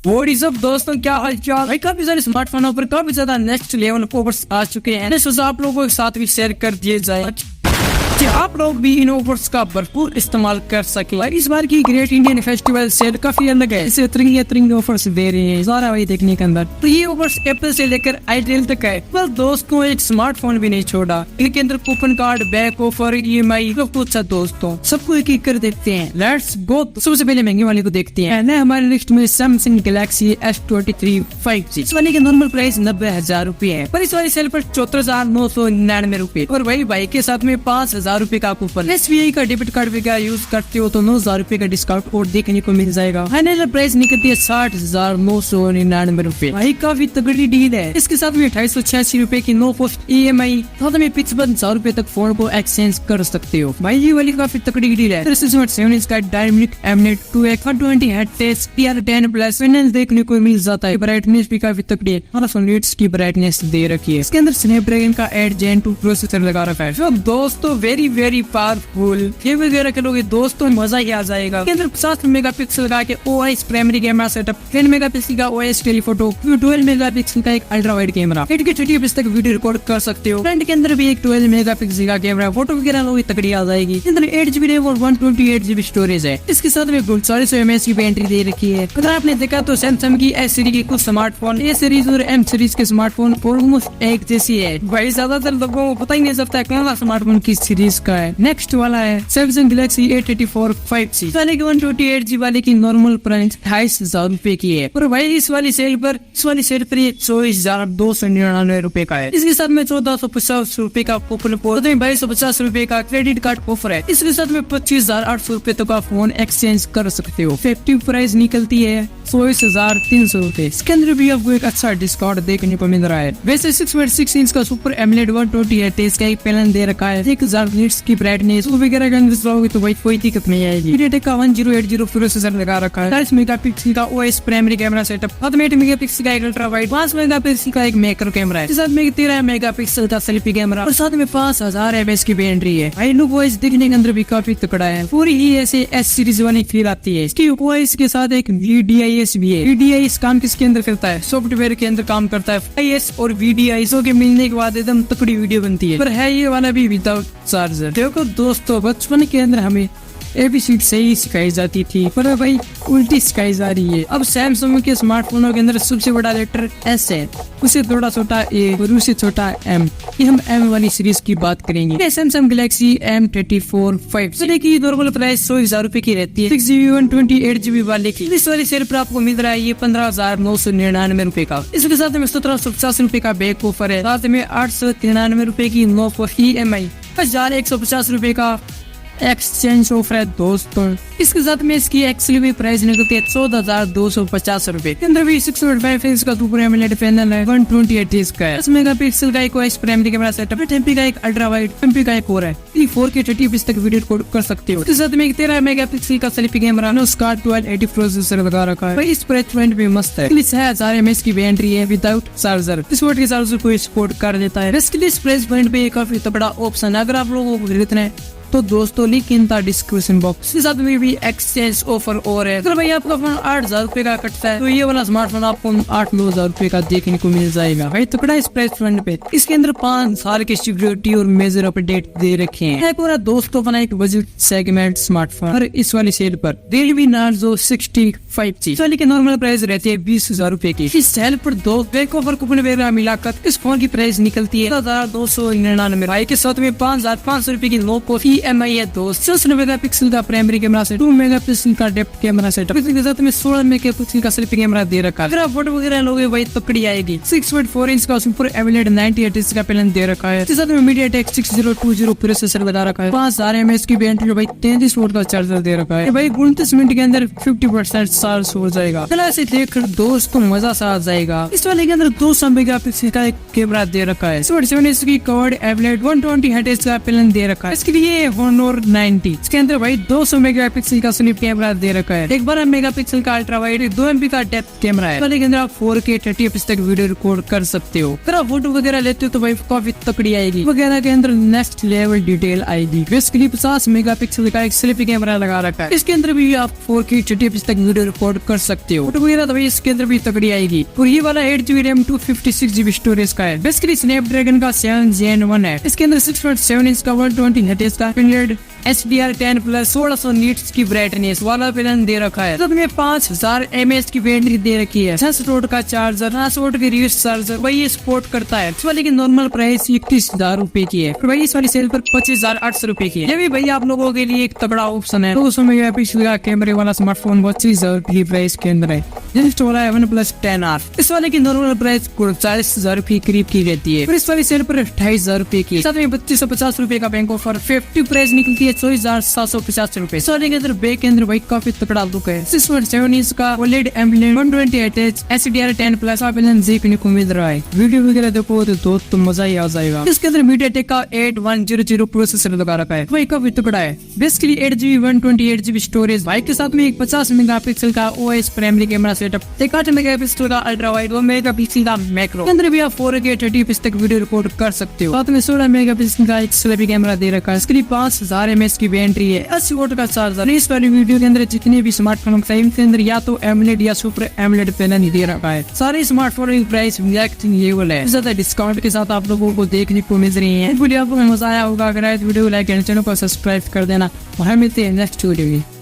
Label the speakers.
Speaker 1: What is up दोस्तों, क्या हाल चाल भाई। काफी सारे स्मार्टफोनों पर काफी ज्यादा नेक्स्ट लेवल ऑफर्स आ चुके हैं, सोचा आप लोगों के साथ भी शेयर कर दिए जाए कि आप लोग भी इन ऑफर्स का भरपूर इस्तेमाल कर सके। इस बार की ग्रेट इंडियन फेस्टिवल सेल काफी अलग है, इसे तिरंगे ऑफर्स दे रहे हैं सारा वही देखने के अंदर। तो ये ऑफर्स एप्पल से लेकर आईटेल तक है। बस दोस्तों एक स्मार्टफोन भी नहीं छोड़ा, इनके अंदर coupon card, back offer, EMI सब कुछ। अच्छा दोस्तों सबको एक एक कर देखते हैं, लेट्स गो। सबसे पहले महंगे वाले को देखते हैं। हमारे लिस्ट में सैमसंग गैलेक्सी S23 5G। इस वाले की नॉर्मल प्राइस 90,000 रूपए है, पर इस वाली सेल पर 74,999 रूपए। और वही बाइक के साथ में 5,000 रूपए का कूपन। SBI का डेबिट कार्ड वगैरह यूज करते हो तो 9,000 रूपए का डिस्काउंट कोड देखने को मिल जाएगा। फाइनल प्राइस निकलती है 60,999 रूपए। भाई काफी तगड़ी डील है। इसके साथ में 286 रूपए की नो कॉस्ट EMI, साथ में 55,000 रूपए तक फोन को एक्सचेंज कर सकते हो। भाई ये वाली काफी तगड़ी डील है। 7 इंच का dynamic AMOLED 2X120 Hz TR10+ final देखने को मिल जाता है। ब्राइटनेस भी काफी तगड़ी है, 1200 निट्स की ब्राइटनेस दे रखी है। इसके अंदर स्नैपड्रैगन का 8 Gen 2 प्रोसेसर लगा रखा है। तो दोस्तों वेरी पावरफुल। ये वगैरह करोगे दोस्तों मजा ही आ जाएगा। इसके अंदर 50 मेगापिक्सल का OIS primary camera setup, 10 megapixel का OIS टेलीफोटो, 12 मेगापिक्सल का एक ultra wide camera, 8K 30fps तक वीडियो रिकॉर्ड कर सकते हो। फ्रंट के अंदर भी एक 12 मेगापिक्सल का कैमरा, फोटो वगैरह लोग तगड़ी आ जाएगी। इसके अंदर 8GB रैम और 128GB स्टोरेज है। इसके साथ में 400 mAh की बैटरी दे रखी है। अगर आपने देखा तो सैमसंग की S सीरीज के कुछ स्मार्टफोन A सीरीज और M सीरीज के स्मार्टफोन ऑलमोस्ट एक जैसी है। भाई ज्यादातर लोगों को पता ही नहीं चलता कौन सा स्मार्टफोन किस सीरीज का है। नेक्स्ट वाला है सैमसंग गैलेक्सी A34 5G। वाले की 128GB वाले की नॉर्मल प्राइस 28,000 रूपए की है। और भाई इस वाली सेल पर ये 24,299 रूपए का है। इसके साथ में 1450 रूपए का कूपन कोड, 2250 रूपए का क्रेडिट कार्ड ऑफर है। इसके साथ में 25,800 रूपए तक का फोन एक्सचेंज कर सकते हो। इफेक्टिव प्राइस निकलती है 24,300 रूपए। इसके अंदर भी आपको एक अच्छा डिस्काउंट देखने को मिल रहा है। वैसे 6.6 इंच का सुपर एमोलेड 120 Hz का एक पैनल दे रखा है, 1000 निट्स की ब्राइटनेस वगैरह का चलाओगे तो भाई कोई दिक्कत नहीं आएगी। मीडियाटेक का 1080 प्रोसेसर लगा रखा है, 40 मेगापिक्सल का OIS primary camera setup, 8 megapixel का एक अल्ट्रा वाइड, 5 मेगापिक्सल का एक मैक्रो कैमरा है, साथ में 13 मेगापिक्सल का सेल्फी कैमरा और साथ में 5000 mAh की बैटरी है। भाई लुक वाइज देखने के अंदर भी काफी तगड़ा है, पूरी ही ऐसे S सीरीज वाली फील आती है। इसकी OIS के साथ एक VDIS भी है। VDIS काम किसके अंदर करता है? सॉफ्टवेयर के अंदर काम करता है। IS और VDIS के मिलने के बाद एकदम तगड़ी वीडियो बनती है। पर है ये वाला भी विदाउट चार्जर। देखो दोस्तों बचपन के अंदर हमें ABCD सही सिखाई जाती थी, पर भाई उल्टी सिखाई जा रही है। अब सैमसंग के स्मार्टफोनों के अंदर सबसे बड़ा लेटर S है, उसे थोड़ा छोटा A और उसे छोटा M। ये हम M वाली सीरीज की बात करेंगे। सैमसंग गैलेक्सी M34 5G की नॉर्मल प्राइस 100,000 रूपए की रहती है। 6GB 128GB वाले की इस वाली सेल पर आपको मिल रहा है ये 15,999 रूपए का। इसके साथ में 1750 रूपए का बैक ऑफर है, साथ में 893 रूपए की नो कॉस्ट EMI, 1150 रूपए का एक्सचेंज ऑफर है दोस्तों। इसके साथ में इसकी एक्चुअली प्राइस निकलती है 14,250 रूपए। के अंदर भी 6.5 इंच का सुपर एमोलेड पैनल है, 120 Hz का है, 10 मेगापिक्सल का एक OIS primary camera setup, 8MP का एक अल्ट्रा वाइड, 8MP का एक और है। 4K 30fps तक वीडियो रिकॉर्ड कर सकते हो। इसके साथ में 13 मेगापिक्सल का सेल्फी कैमरा, उसका 1280 प्रोसेसर लगा रखा है। इस प्राइस पॉइंट भी मस्त है। 6000 mAh की बैटरी है विदाउट चार्जर, इस वोट के चार्जर को सपोर्ट कर देता है। इसके इस प्राइस पॉइंट पे काफी तगड़ा ऑप्शन है। अगर आप लोगों को खरीदना है तो दोस्तों लिंक इन था डिस्क्रिप्शन बॉक्स। के साथ में भी एक्सचेंज ऑफर और है। अगर भाई आपका फोन 8,000 रूपए का कटता है तो ये वाला स्मार्टफोन आपको 8-9,000 रूपए का देखने को मिल जाएगा। भाई तगड़ा इस प्राइस पॉइंट पे। इसके अंदर 5 साल की सिक्योरिटी और मेजर अपडेट दे रखे हैं। पूरा दोस्तों बना एक बजट सेगमेंट स्मार्टफोन और इस वाली सेल पर Realme Narzo 60 5G वाली की नॉर्मल प्राइस रहती है 20,000 रूपए की। इस सेल पर दो बैक ऑफर कूपन वगैरह मिलाकर इस फोन की प्राइस निकलती है 14,299। भाई के साथ में 5,500 रूपए की लो कॉस्ट EMI है दोस्त। 6 मेगापिक्सल का प्राइमरी कैमरा सेट, 2 मेगापिक्सल का डेप्थ कैमरा सेटअप, इसके साथ में 16 मेगापिक्सल का सेल्फी कैमरा दे रखा है। अगर आप फोटो वगैरह लोगे वही तकड़ी आएगी। 6.4 इंच का सुपर एमोलेड 90 Hz का पैनल दे रखा है। इसके साथ में मीडियाटेक 6020 प्रोसेसर लगा रखा है, 5000 mAh की बैटरी, भाई 33 वोल्ट का चार्जर दे रखा है। भाई 29 मिनट के अंदर 50% चार्ज हो जाएगा। कल ऐसे देखकर दोस्तों मजा सा आ जाएगा। इस वाले के अंदर 200 मेगापिक्सल का एक कैमरा दे रखा है, 7 इंच की कर्व्ड एमोलेड 120 Hz का पैनल दे रखा है। इसके लिए है Honor 90। इसके अंदर भाई 200 मेगापिक्सल का स्लिप कैमरा दे रखा है, 12 मेगापिक्सल का अल्ट्रा वाइड, 2 MP का डेप्थ कैमरा है। के अंदर आप 4K 30 FPS तक वीडियो रिकॉर्ड कर सकते हो। अगर आप फोटो वगैरह लेते हो तो भाई काफी तकड़ी आएगी। वगैरह के अंदर नेक्स्ट लेवल डिटेल आएगी। बेसिकली 50 मेगापिक्सल का एक सेल्फी कैमरा लगा रखा है। इसके अंदर भी आप 4K 30 FPS तक वीडियो रिकॉर्ड कर सकते हो। फोटो वगैरह तो भाई इसके अंदर भी तकड़ी आएगी। और ये वाला 8GB रैम 256GB स्टोरेज का है। बेसिकली स्नैपड्रैगन का 7 Gen 1 है। इसके अंदर 6.7 इंच का 120 हर्ट्ज का फिंगर्ड HDR10 प्लस 1600 नीट्स की ब्राइटनेस वाला पैनल दे रखा है। तो तुम्हें 5000 mAh की बैटरी दे रखी है। 6 वोल्ट का चार्जर, 5 वोल्ट की रिवर्स चार्जर वही ये सपोर्ट करता है। इस वाले की नॉर्मल प्राइस 31,000 रुपए की है। भाई इस वाली सेल पर 25,800 रुपए की है। ये भी भाई आप लोगों के लिए एक तगड़ा ऑप्शन है। 200 मेगापिक्सल का कैमरे वाला स्मार्टफोन 25,000 की प्राइस के अंदर है। नेक्स्ट वाला है OnePlus 10R। इस वाले की नॉर्मल प्राइस 40,000 रुपए करीब की रहती है। और इस वाली सेल पर 28,000 रुपए की, साथ में 3250 रुपए का बैंक ऑफर 50 प्राइस निकलती है 24,750 रुपए। सारे के अंदर बैक के अंदर भाई काफी तगड़ा लुक है। 6.7 इंच का OLED emblem 120 Hz HDR10 plus आपन देखने को मिल रहा है। वीडियो वगैरह देखो तो मजा ही आ जाएगा। इसके अंदर MediaTek का 8100 प्रोसेसर लगा रखा है, वही काफी तगड़ा है। Basically 8GB 128GB storage, bike के साथ में एक 50 मेगापिक्सल का OIS primary camera setup, 8 megapixel का अल्ट्रा वाइड, 1 मेगापिक्सल का मैक्रो। अंदर भी आप 4K 30 FPS तक वीडियो रिकॉर्ड कर सकते हो। साथ में 16 मेगापिक्सल का एक सेल्फी कैमरा दे रखा है। इसके लिए 5000 mAh की बैटरी है, 80 वोल्ट का चार्जर। इस वाली वीडियो के अंदर जितने भी स्मार्टफोन के अंदर या तो AMOLED या सुपर AMOLED पैनल ही दे रखा है। सारे स्मार्टफोन की प्राइस लेवल है, ज्यादा डिस्काउंट के साथ आप लोगों को देखने को मिल रही है। वीडियो आपको मजा आया होगा। अगर वीडियो लाइक चैनल को सब्सक्राइब कर देना। और हम मिलते हैं नेक्स्ट वीडियो में।